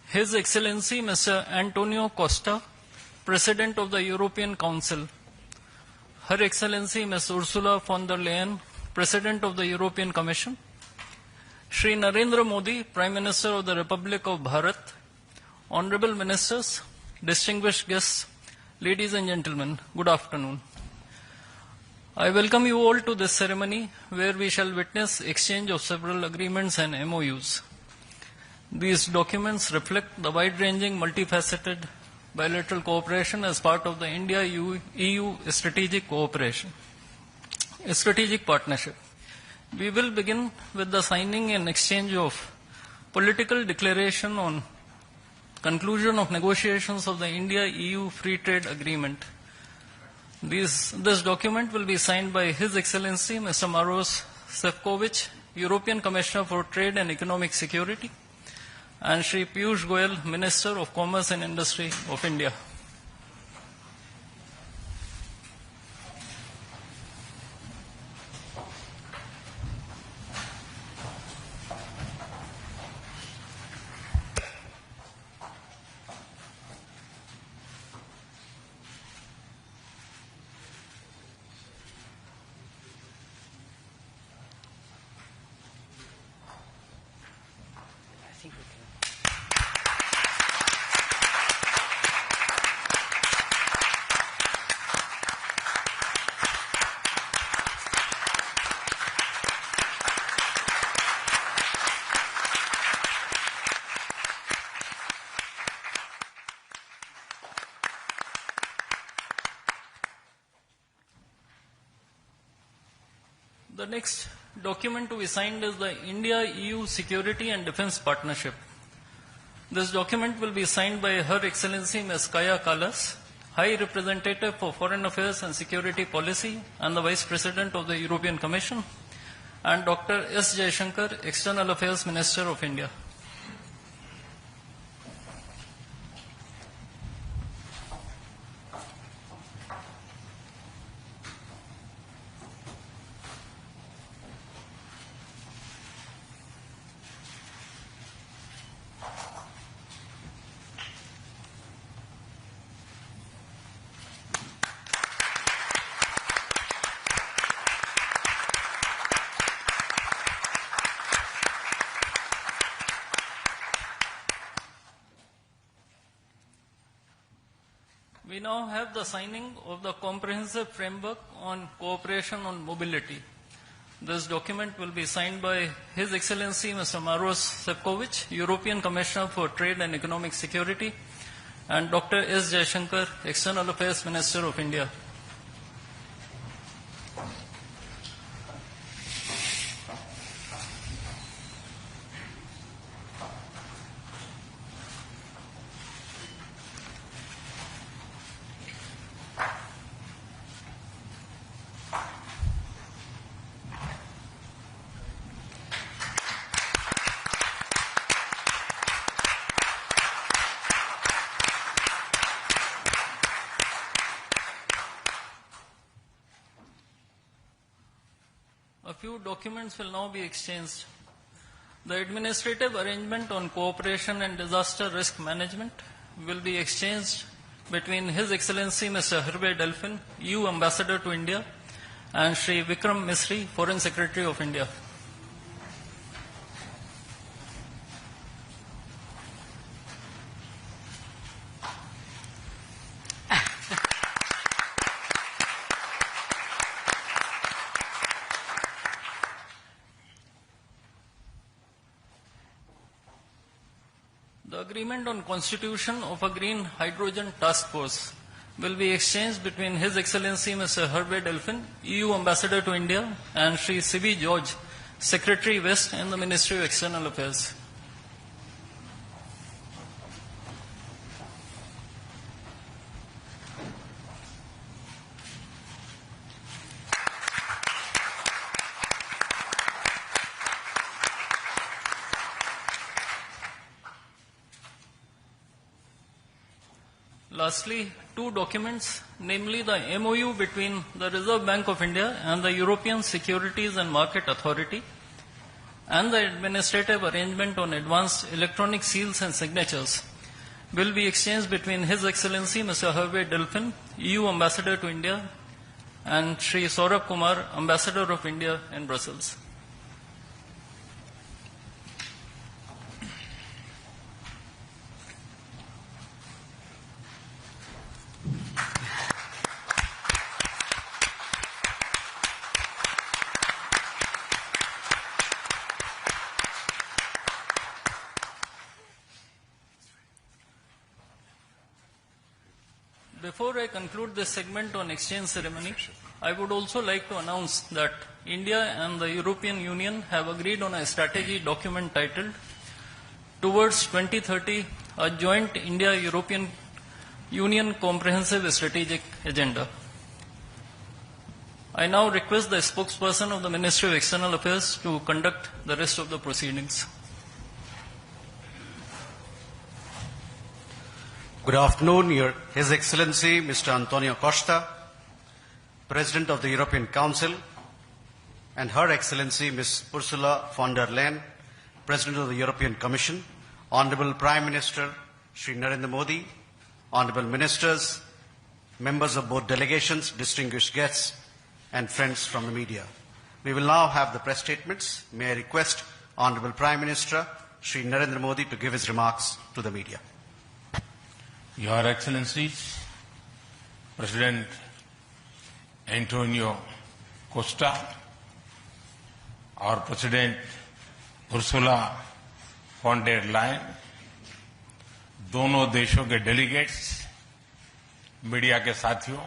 His Excellency Mr. Antonio Costa, President of the European Council, Her Excellency Ms. Ursula von der Leyen, President of the European Commission, Shri Narendra Modi, Prime Minister of the Republic of Bharat, Honorable Ministers, distinguished guests, ladies and gentlemen, good afternoon. I welcome you all to this ceremony where we shall witness exchange of several agreements and MOUs. These documents reflect the wide-ranging, multifaceted bilateral cooperation as part of the India-EU strategic partnership. We will begin with the signing and exchange of political declaration on conclusion of negotiations of the India-EU Free Trade Agreement. This document will be signed by His Excellency Mr. Maros Sefcovic, European Commissioner for Trade and Economic Security, and Shri Piyush Goyal, Minister of Commerce and Industry of India. The next document to be signed is the India-EU Security and Defence Partnership. This document will be signed by Her Excellency Ms. Kaja Kallas, High Representative for Foreign Affairs and Security Policy and the Vice President of the European Commission, and Dr. S. Jaishankar, External Affairs Minister of India. We now have the signing of the Comprehensive Framework on Cooperation on Mobility. This document will be signed by His Excellency Mr. Maros Sefcovic, European Commissioner for Trade and Economic Security, and Dr. S. Jaishankar, External Affairs Minister of India. A few documents will now be exchanged. The administrative arrangement on cooperation and disaster risk management will be exchanged between His Excellency Mr. Hervé Delphin, EU Ambassador to India, and Shri Vikram Misri, Foreign Secretary of India. The agreement on constitution of a green hydrogen task force will be exchanged between His Excellency Mr. Hervé Delphin, EU Ambassador to India, and Shri C.B. George, Secretary West in the Ministry of External Affairs. Lastly, two documents, namely the MOU between the Reserve Bank of India and the European Securities and Market Authority, and the administrative arrangement on advanced electronic seals and signatures will be exchanged between His Excellency Mr. Hervé Delphin, EU Ambassador to India, and Shri Saurabh Kumar, Ambassador of India in Brussels. Before I conclude this segment on exchange ceremony, I would also like to announce that India and the European Union have agreed on a strategy document titled Towards 2030, a Joint India-European Union Comprehensive Strategic Agenda. I now request the spokesperson of the Ministry of External Affairs to conduct the rest of the proceedings. Good afternoon, His Excellency Mr. Antonio Costa, President of the European Council, and Her Excellency Ms. Ursula von der Leyen, President of the European Commission, Honorable Prime Minister Shri Narendra Modi, Honorable Ministers, members of both delegations, distinguished guests, and friends from the media. We will now have the press statements. May I request Honorable Prime Minister Shri Narendra Modi to give his remarks to the media. Your Excellencies, President Antonio Costa, our President Ursula von der Leyen, दोनों देशों के delegates, media के साथियों,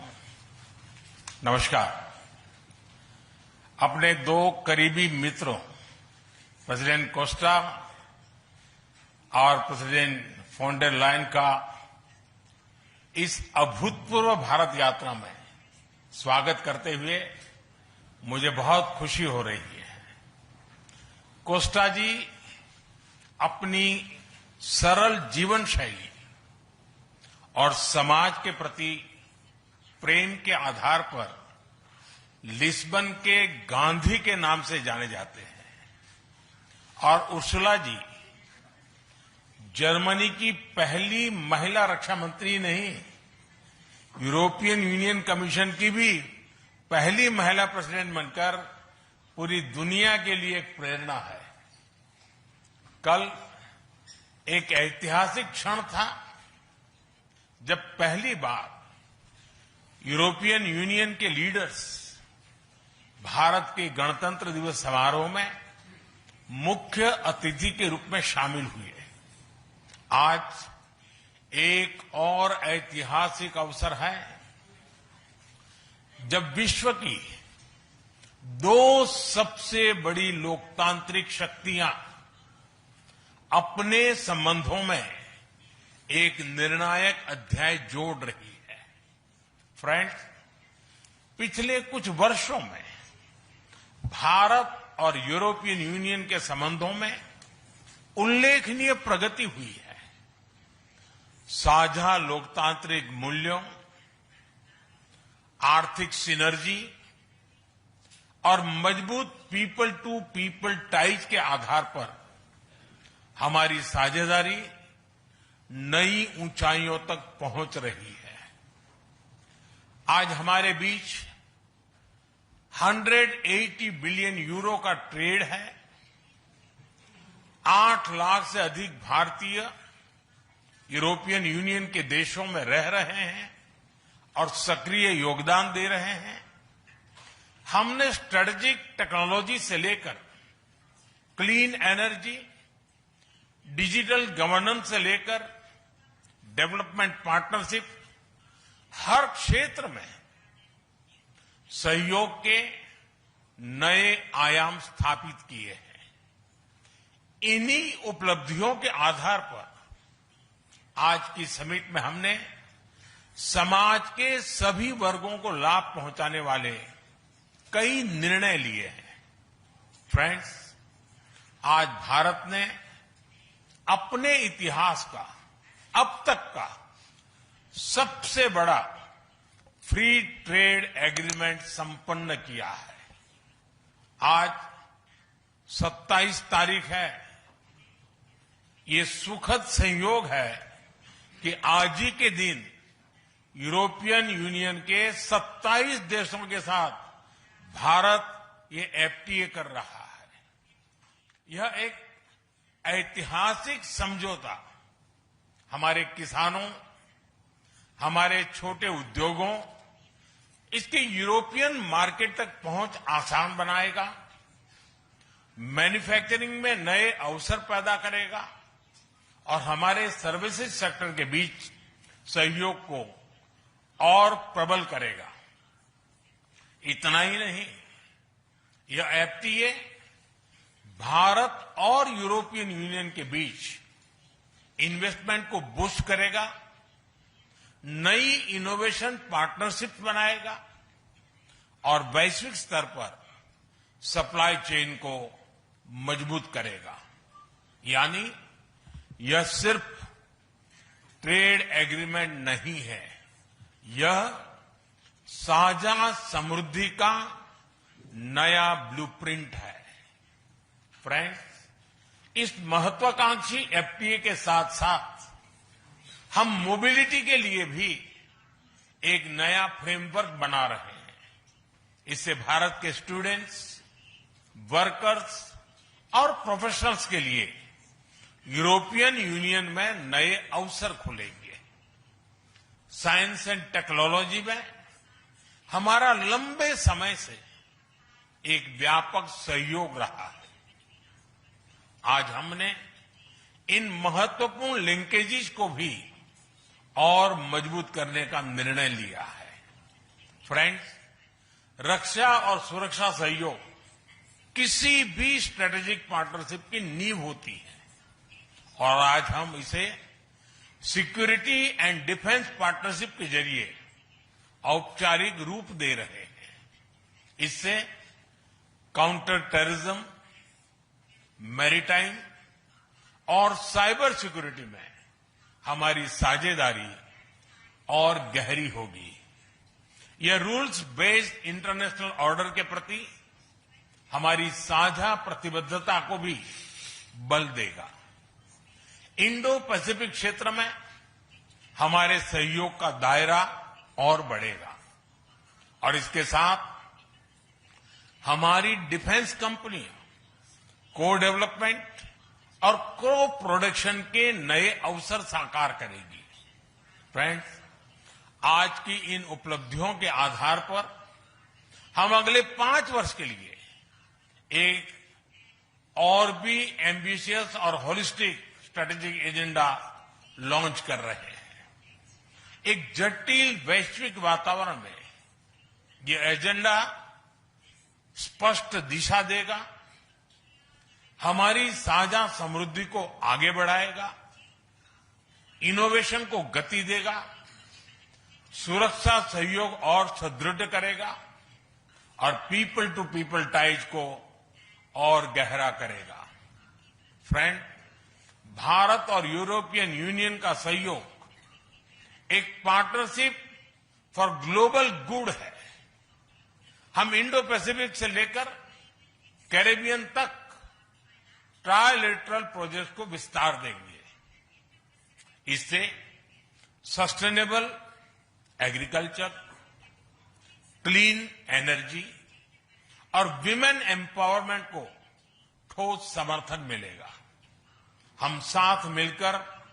नमस्कार। अपने दो करीबी मित्रों, प्रेसिडेंट कोस्टा और प्रेसिडेंट von der Leyen का इस अभूतपूर्व भारत यात्रा में स्वागत करते हुए मुझे बहुत खुशी हो रही है। कोस्टा जी अपनी सरल जीवन शैली और समाज के प्रति प्रेम के आधार पर लिस्बन के गांधी के नाम से जाने जाते हैं और उर्सुला जी जर्मनी की पहली महिला रक्षा मंत्री नहीं, यूरोपियन यूनियन कमीशन की भी पहली महिला प्रेसिडेंट बनकर पूरी दुनिया के लिए एक प्रेरणा है। कल एक ऐतिहासिक क्षण था जब पहली बार यूरोपियन यूनियन के लीडर्स भारत के गणतंत्र दिवस समारोह में मुख्य अतिथि के रूप में शामिल हुए। आज एक और ऐतिहासिक अवसर है जब विश्व की दो सबसे बड़ी लोकतांत्रिक शक्तियां अपने संबंधों में एक निर्णायक अध्याय जोड़ रही है। फ्रेंड्स, पिछले कुछ वर्षों में भारत और यूरोपियन यूनियन के संबंधों में उल्लेखनीय प्रगति हुई है। साझा लोकतांत्रिक मूल्यों, आर्थिक सिनर्जी और मजबूत पीपल टू पीपल टाइज के आधार पर हमारी साझेदारी नई ऊंचाइयों तक पहुंच रही है। आज हमारे बीच 180 बिलियन यूरो का ट्रेड है। 8 लाख से अधिक भारतीय यूरोपियन यूनियन के देशों में रह रहे हैं और सक्रिय योगदान दे रहे हैं। हमने स्ट्रेटेजिक टेक्नोलॉजी से लेकर क्लीन एनर्जी, डिजिटल गवर्नेंस से लेकर डेवलपमेंट पार्टनरशिप, हर क्षेत्र में सहयोग के नए आयाम स्थापित किए हैं। इन्हीं उपलब्धियों के आधार पर आज की समिट में हमने समाज के सभी वर्गों को लाभ पहुंचाने वाले कई निर्णय लिए हैं। फ्रेंड्स, आज भारत ने अपने इतिहास का अब तक का सबसे बड़ा फ्री ट्रेड एग्रीमेंट संपन्न किया है। आज 27 तारीख है। ये सुखद संयोग है कि आज ही के दिन यूरोपियन यूनियन के 27 देशों के साथ भारत ये एफटीए कर रहा है। यह एक ऐतिहासिक समझौता हमारे किसानों, हमारे छोटे उद्योगों, इसकी यूरोपियन मार्केट तक पहुंच आसान बनाएगा, मैन्युफैक्चरिंग में नए अवसर पैदा करेगा और हमारे सर्विसेज सेक्टर के बीच सहयोग को और प्रबल करेगा। इतना ही नहीं, यह एफटीए भारत और यूरोपियन यूनियन के बीच इन्वेस्टमेंट को बूस्ट करेगा, नई इनोवेशन पार्टनरशिप बनाएगा और वैश्विक स्तर पर सप्लाई चेन को मजबूत करेगा। यानी यह सिर्फ ट्रेड एग्रीमेंट नहीं है, यह साझा समृद्धि का नया ब्लूप्रिंट है। फ्रेंड्स, इस महत्वाकांक्षी एफटीए के साथ साथ हम मोबिलिटी के लिए भी एक नया फ्रेमवर्क बना रहे हैं। इससे भारत के स्टूडेंट्स, वर्कर्स और प्रोफेशनल्स के लिए यूरोपियन यूनियन में नए अवसर खुलेंगे। साइंस एंड टेक्नोलॉजी में हमारा लंबे समय से एक व्यापक सहयोग रहा है। आज हमने इन महत्वपूर्ण लिंकेजेस को भी और मजबूत करने का निर्णय लिया है। फ्रेंड्स, रक्षा और सुरक्षा सहयोग किसी भी स्ट्रेटेजिक पार्टनरशिप की नींव होती है और आज हम इसे सिक्योरिटी एंड डिफेंस पार्टनरशिप के जरिए औपचारिक रूप दे रहे हैं। इससे काउंटर टेररिज्म, मैरीटाइम और साइबर सिक्योरिटी में हमारी साझेदारी और गहरी होगी। यह रूल्स बेस्ड इंटरनेशनल ऑर्डर के प्रति हमारी साझा प्रतिबद्धता को भी बल देगा। इंडो पैसिफिक क्षेत्र में हमारे सहयोग का दायरा और बढ़ेगा और इसके साथ हमारी डिफेंस कंपनियां को डेवलपमेंट और को प्रोडक्शन के नए अवसर साकार करेगी। फ्रेंड्स, आज की इन उपलब्धियों के आधार पर हम अगले 5 वर्ष के लिए एक और भी एम्बिशियस और होलिस्टिक स्ट्रेटेजिक एजेंडा लॉन्च कर रहे हैं। एक जटिल वैश्विक वातावरण में ये एजेंडा स्पष्ट दिशा देगा, हमारी साझा समृद्धि को आगे बढ़ाएगा, इनोवेशन को गति देगा, सुरक्षा सहयोग और सुदृढ़ करेगा और पीपल टू पीपल टाइज को और गहरा करेगा। फ्रेंड, भारत और यूरोपियन यूनियन का सहयोग एक पार्टनरशिप फॉर ग्लोबल गुड है। हम इंडो पैसिफिक से लेकर कैरेबियन तक ट्राइलेटरल प्रोजेक्ट को विस्तार देंगे। इससे सस्टेनेबल एग्रीकल्चर, क्लीन एनर्जी और विमेन एम्पावरमेंट को ठोस समर्थन मिलेगा। हम साथ मिलकर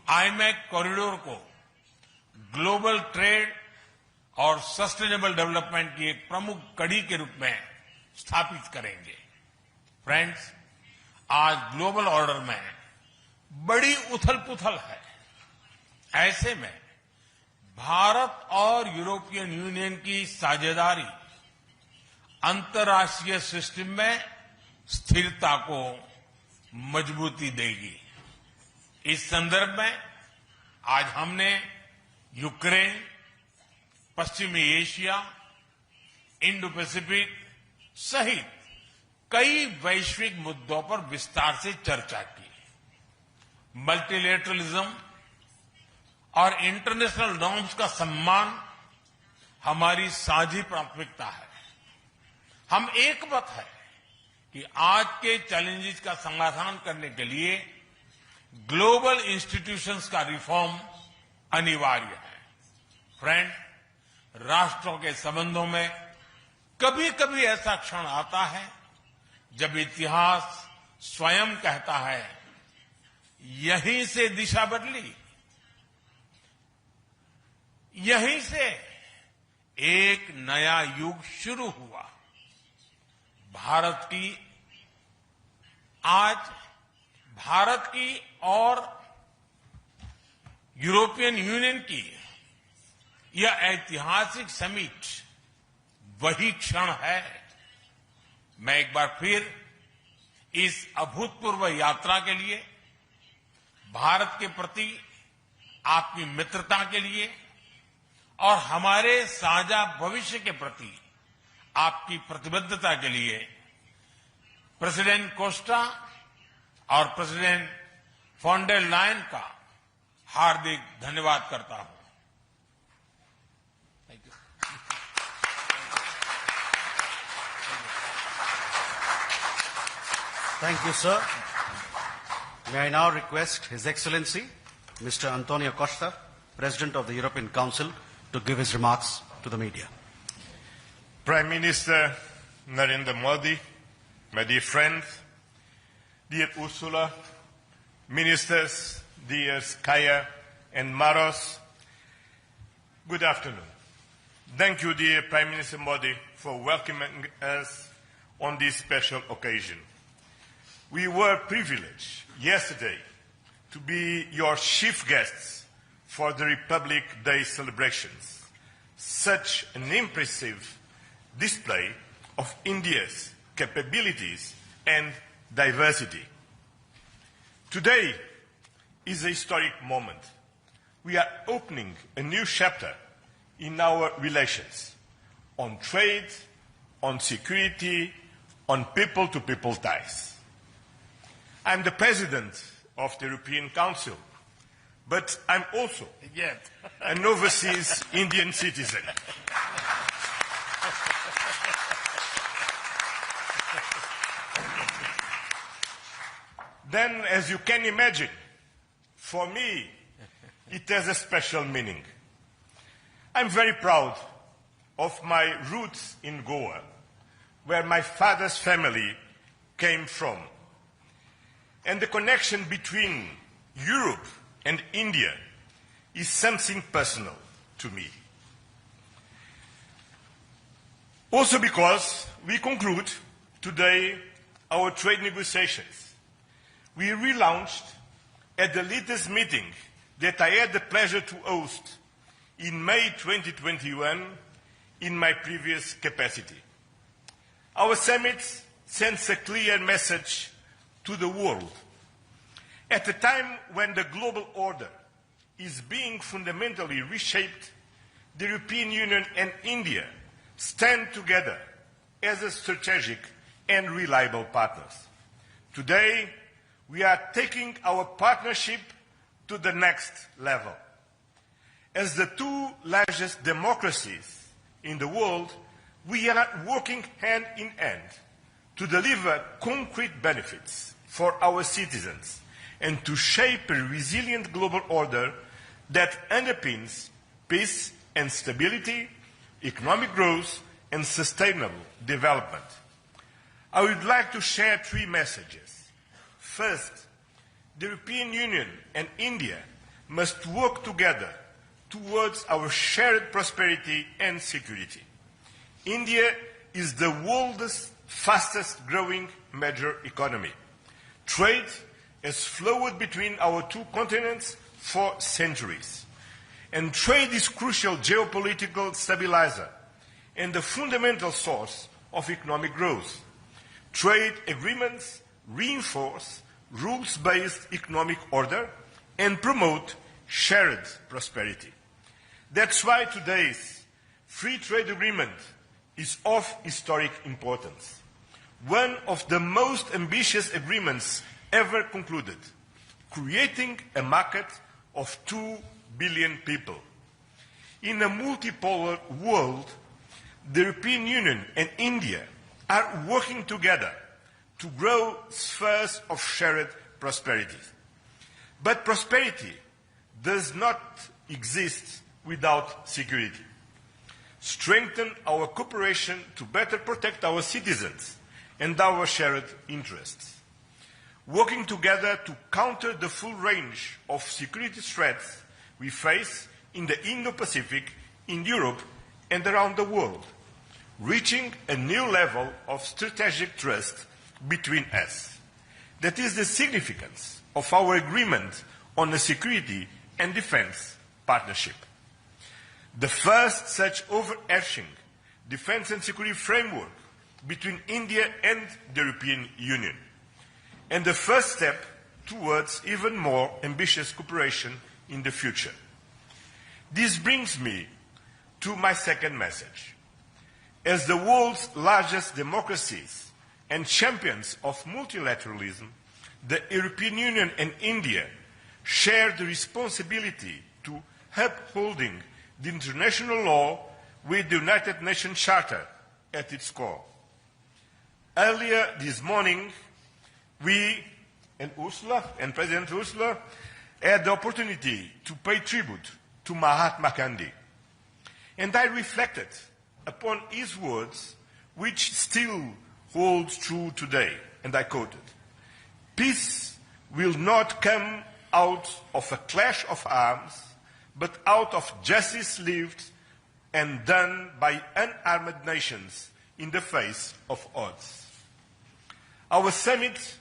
आईमैक कॉरिडोर को ग्लोबल ट्रेड और सस्टेनेबल डेवलपमेंट की एक प्रमुख कड़ी के रूप में स्थापित करेंगे। फ्रेंड्स, आज ग्लोबल ऑर्डर में बड़ी उथल-पुथल है। ऐसे में भारत और यूरोपियन यूनियन की साझेदारी अंतर्राष्ट्रीय सिस्टम में स्थिरता को मजबूती देगी। इस संदर्भ में आज हमने यूक्रेन, पश्चिमी एशिया, इंडो पैसिफिक सहित कई वैश्विक मुद्दों पर विस्तार से चर्चा की। मल्टीलेटरलिज्म और इंटरनेशनल नॉर्म्स का सम्मान हमारी साझी प्राथमिकता है। हम एकमत है कि आज के चैलेंजेस का समाधान करने के लिए ग्लोबल इंस्टीट्यूशंस का रिफॉर्म अनिवार्य है। फ्रेंड, राष्ट्रों के संबंधों में कभी कभी ऐसा क्षण आता है जब इतिहास स्वयं कहता है, यहीं से दिशा बदली, यहीं से एक नया युग शुरू हुआ। भारत की और यूरोपियन यूनियन की यह ऐतिहासिक समिट वही क्षण है। मैं एक बार फिर इस अभूतपूर्व यात्रा के लिए, भारत के प्रति आपकी मित्रता के लिए और हमारे साझा भविष्य के प्रति आपकी प्रतिबद्धता के लिए प्रेसिडेंट कोस्टा और प्रेसिडेंट फॉन डेर लायन का हार्दिक धन्यवाद करता हूं। Thank you. Thank you, sir. May I now request His Excellency, Mr. Antonio Costa, President of the European Council, to give his remarks to the media. Prime Minister Narendra Modi, my dear friends, dear Ursula, ministers, dear Kaya and Maros, good afternoon. Thank you, dear Prime Minister Modi, for welcoming us on this special occasion. We were privileged yesterday to be your chief guests for the Republic Day celebrations. Such an impressive display of India's capabilities and diversity. Today is a historic moment. We are opening a new chapter in our relations on trade, on security, on people-to-people ties. I'm the President of the European Council, but I'm also an overseas Indian citizen. Then, as you can imagine, for me, it has a special meaning. I'm very proud of my roots in Goa, where my father's family came from. And the connection between Europe and India is something personal to me. Also because we conclude today our trade negotiations. We relaunched at the latest meeting that I had the pleasure to host in May 2021 in my previous capacity. Our summit sends a clear message to the world. At a time when the global order is being fundamentally reshaped, the European Union and India stand together as a strategic and reliable partners. Today, we are taking our partnership to the next level. As the two largest democracies in the world, we are working hand in hand to deliver concrete benefits for our citizens and to shape a resilient global order that underpins peace and stability, economic growth, and sustainable development. I would like to share three messages. First, the European Union and India must work together towards our shared prosperity and security. India is the world's fastest growing major economy. Trade has flowed between our two continents for centuries. And trade is crucial geopolitical stabilizer and the fundamental source of economic growth. Trade agreements reinforce rules-based economic order and promote shared prosperity. That's why today's free trade agreement is of historic importance. One of the most ambitious agreements ever concluded, creating a market of 2 billion people. In a multipolar world, the European Union and India are working together to grow spheres of shared prosperity. But prosperity does not exist without security. Strengthen our cooperation to better protect our citizens and our shared interests. Working together to counter the full range of security threats we face in the Indo-Pacific, in Europe, and around the world, reaching a new level of strategic trust between us. That is the significance of our agreement on a security and defense partnership. The first such overarching defense and security framework between India and the European Union, and the first step towards even more ambitious cooperation in the future. This brings me to my second message. As the world's largest democracies and champions of multilateralism, the European Union and India share the responsibility to upholding the international law with the United Nations Charter at its core. Earlier this morning, we and Ursula and President Ursula had the opportunity to pay tribute to Mahatma Gandhi. And I reflected upon his words, which still holds true today. And I quoted, "Peace will not come out of a clash of arms, but out of justice lived and done by unarmed nations in the face of odds." Our summit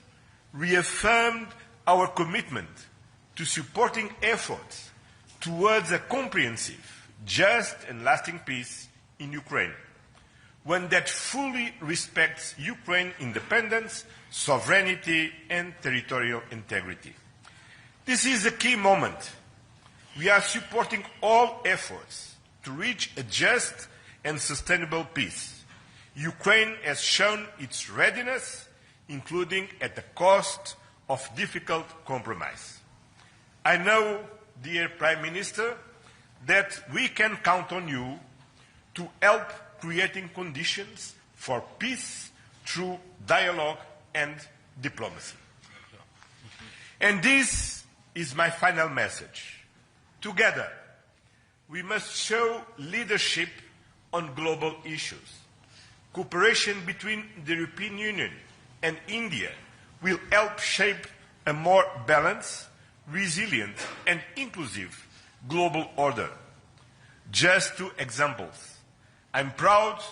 reaffirmed our commitment to supporting efforts towards a comprehensive, just and lasting peace in Ukraine, one that fully respects Ukraine's independence, sovereignty, and territorial integrity. This is a key moment. We are supporting all efforts to reach a just and sustainable peace. Ukraine has shown its readiness, including at the cost of difficult compromise. I know, dear Prime Minister, that we can count on you to help creating conditions for peace through dialogue and diplomacy. And this is my final message. Together, we must show leadership on global issues. Cooperation between the European Union and India will help shape a more balanced, resilient, and inclusive global order. Just two examples. I'm proud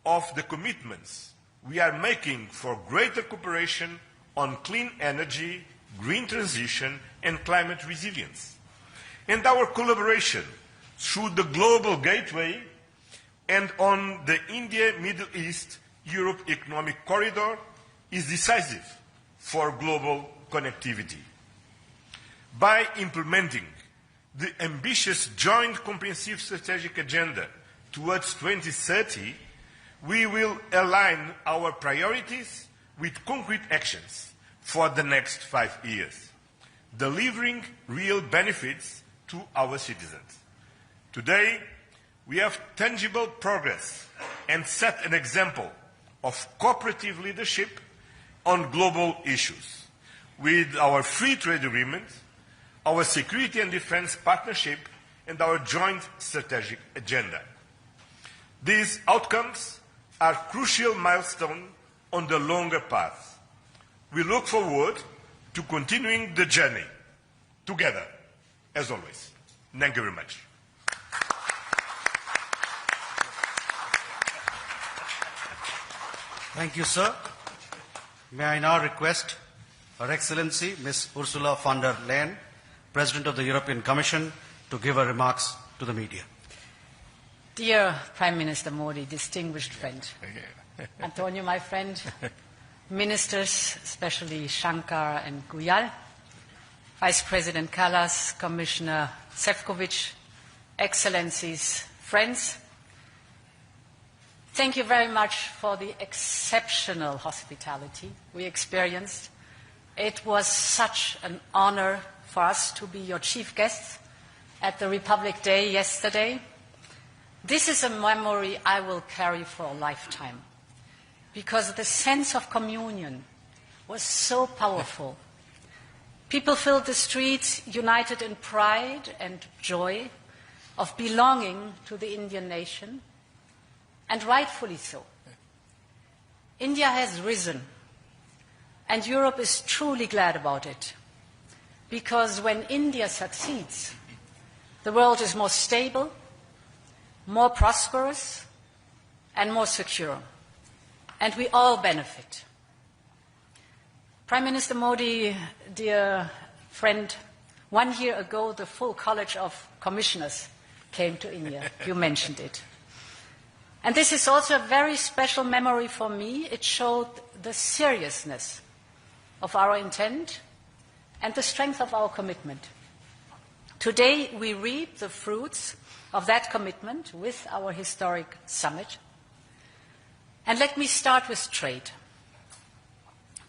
of the commitments we are making for greater cooperation on clean energy, green transition, and climate resilience. And our collaboration through the Global Gateway and on the India-Middle East-Europe Economic Corridor is decisive for global connectivity. By implementing the ambitious Joint Comprehensive Strategic Agenda towards 2030, we will align our priorities with concrete actions for the next 5 years, delivering real benefits to our citizens. Today, we have tangible progress and set an example of cooperative leadership on global issues with our free trade agreement, our security and defense partnership, and our joint strategic agenda. These outcomes are crucial milestones on the longer path. We look forward to continuing the journey together, as always. Thank you very much. Thank you, sir. May I now request Her Excellency Ms. Ursula von der Leyen, President of the European Commission, to give her remarks to the media. Dear Prime Minister Modi, distinguished friend, Antonio, my friend, ministers, especially Shankar and Guyal, Vice President Kallas, Commissioner Šefčovič, Excellencies, friends, thank you very much for the exceptional hospitality we experienced. It was such an honor for us to be your chief guests at the Republic Day yesterday. This is a memory I will carry for a lifetime, because the sense of communion was so powerful. People filled the streets united in pride and joy of belonging to the Indian nation, and rightfully so. India has risen, and Europe is truly glad about it, because when India succeeds, the world is more stable, more prosperous, and more secure, and we all benefit. Prime Minister Modi, dear friend, 1 year ago the full College of Commissioners came to India. You mentioned it. And this is also a very special memory for me. It showed the seriousness of our intent and the strength of our commitment. Today we reap the fruits of that commitment with our historic summit. And let me start with trade.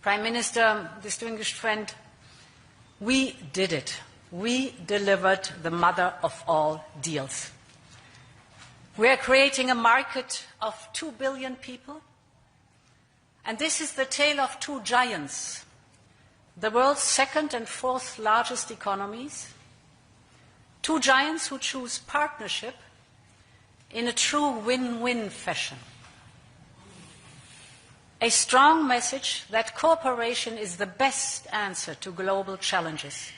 Prime Minister, distinguished friend, we did it. We delivered the mother of all deals. We are creating a market of 2 billion people. And this is the tale of two giants, the world's second and fourth largest economies. Two giants who choose partnership in a true win-win fashion. A strong message that cooperation is the best answer to global challenges.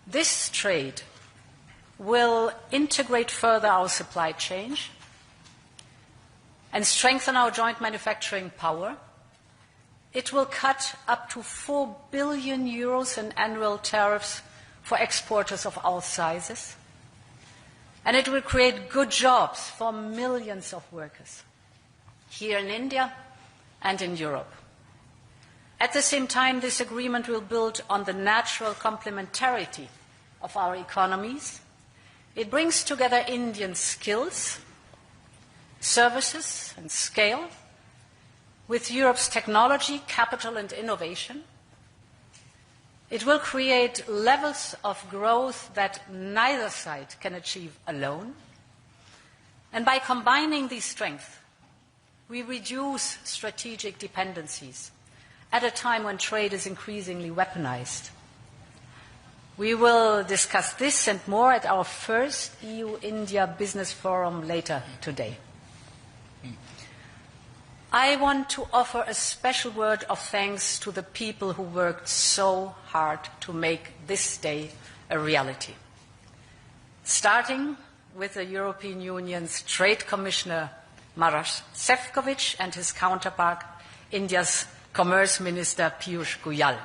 This trade will integrate further our supply chain and strengthen our joint manufacturing power. It will cut up to 4 billion euros in annual tariffs for exporters of all sizes. And it will create good jobs for millions of workers here in India and in Europe. At the same time, this agreement will build on the natural complementarity of our economies. It brings together Indian skills, services and scale with Europe's technology, capital and innovation. It will create levels of growth that neither side can achieve alone. And by combining these strengths, we reduce strategic dependencies at a time when trade is increasingly weaponized. We will discuss this and more at our first EU-India Business Forum later today. I want to offer a special word of thanks to the people who worked so hard to make this day a reality. Starting with the European Union's Trade Commissioner Maroš Šefčovič and his counterpart, India's Commerce Minister Piyush Goyal.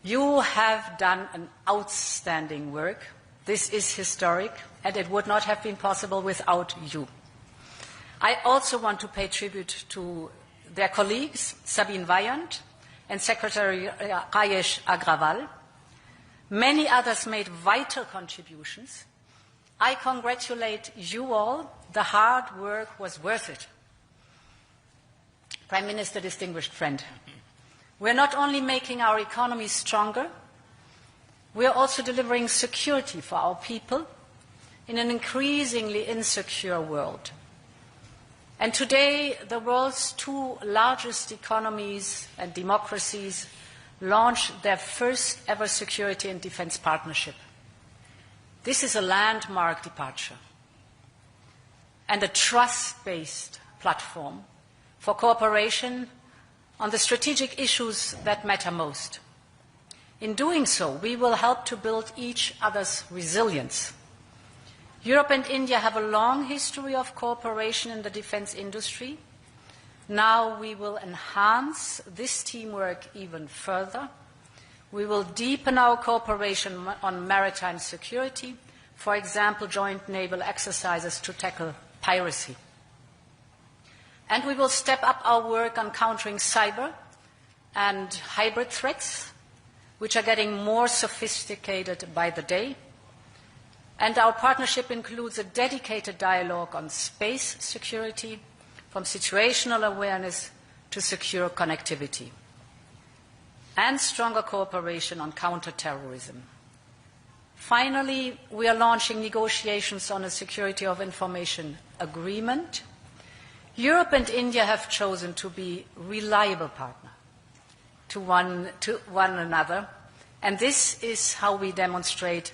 You have done an outstanding work. This is historic, and it would not have been possible without you. I also want to pay tribute to their colleagues, Sabine Weyand and Secretary Rajesh Agrawal. Many others made vital contributions. I congratulate you all. The hard work was worth it. Prime Minister, distinguished friend, we are not only making our economy stronger, we are also delivering security for our people in an increasingly insecure world. And today, the world's two largest economies and democracies launch their first ever security and defense partnership. This is a landmark departure and a trust-based platform for cooperation on the strategic issues that matter most. In doing so, we will help to build each other's resilience. Europe and India have a long history of cooperation in the defense industry. Now we will enhance this teamwork even further. We will deepen our cooperation on maritime security, for example, joint naval exercises to tackle piracy. And we will step up our work on countering cyber and hybrid threats, which are getting more sophisticated by the day. And our partnership includes a dedicated dialogue on space security, from situational awareness to secure connectivity, and stronger cooperation on counterterrorism. Finally, we are launching negotiations on a security of information agreement. Europe and India have chosen to be reliable partners to one another, and this is how we demonstrate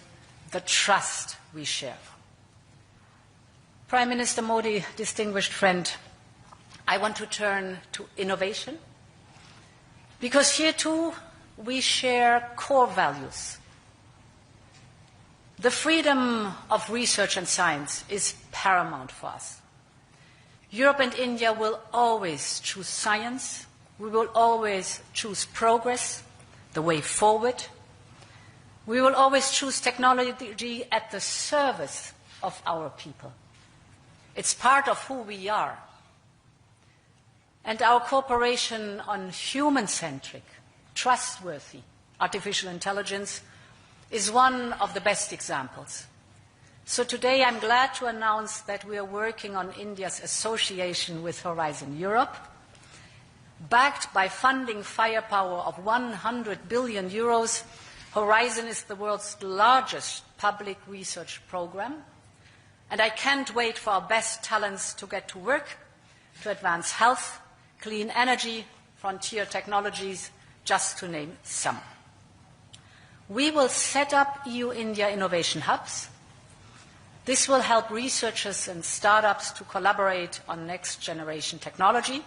the trust we share. Prime Minister Modi, distinguished friend, I want to turn to innovation, because here too we share core values. The freedom of research and science is paramount for us. Europe and India will always choose science. We will always choose progress, the way forward. We will always choose technology at the service of our people. It's part of who we are. And our cooperation on human-centric, trustworthy artificial intelligence is one of the best examples. So today I'm glad to announce that we are working on India's association with Horizon Europe. Backed by funding firepower of 100 billion euros, Horizon is the world's largest public research program. And I can't wait for our best talents to get to work to advance health, clean energy, frontier technologies, just to name some. We will set up EU-India innovation hubs. This will help researchers and startups to collaborate on next-generation technology.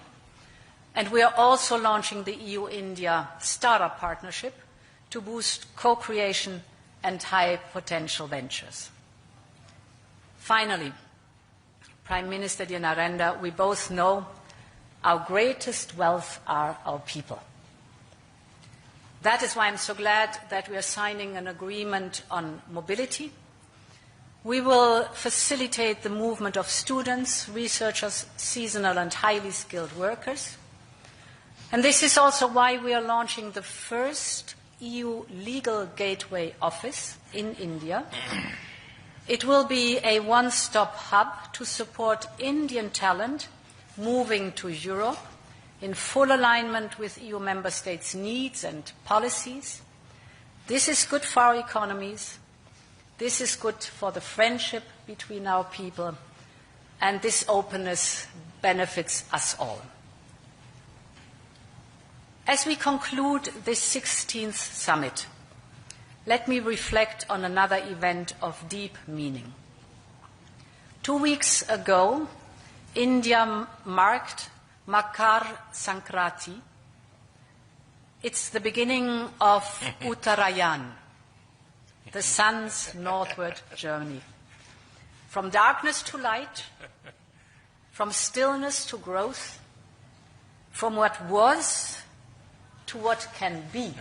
And we are also launching the EU-India Startup Partnership to boost co-creation and high-potential ventures. Finally, Prime Minister dear Narendra, we both know our greatest wealth are our people. That is why I'm so glad that we are signing an agreement on mobility. We will facilitate the movement of students, researchers, seasonal and highly skilled workers. And this is also why we are launching the first EU legal gateway office in India. It will be a one-stop hub to support Indian talent moving to Europe in full alignment with EU member states' needs and policies. This is good for our economies. This is good for the friendship between our people, and this openness benefits us all. As we conclude this 16th summit, let me reflect on another event of deep meaning. 2 weeks ago, India marked Makar Sankranti. It's the beginning of Uttarayan, the sun's northward journey. From darkness to light, from stillness to growth, from what was to what can be.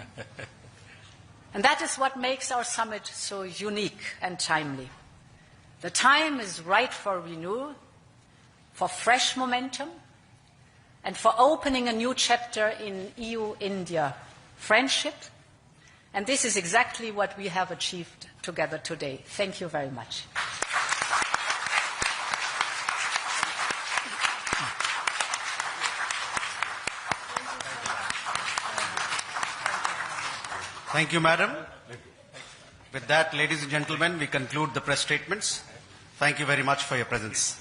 And that is what makes our summit so unique and timely. The time is right for renewal, for fresh momentum, and for opening a new chapter in EU-India friendship. And this is exactly what we have achieved together today. Thank you very much. Thank you, Madam. With that, ladies and gentlemen, we conclude the press statements. Thank you very much for your presence.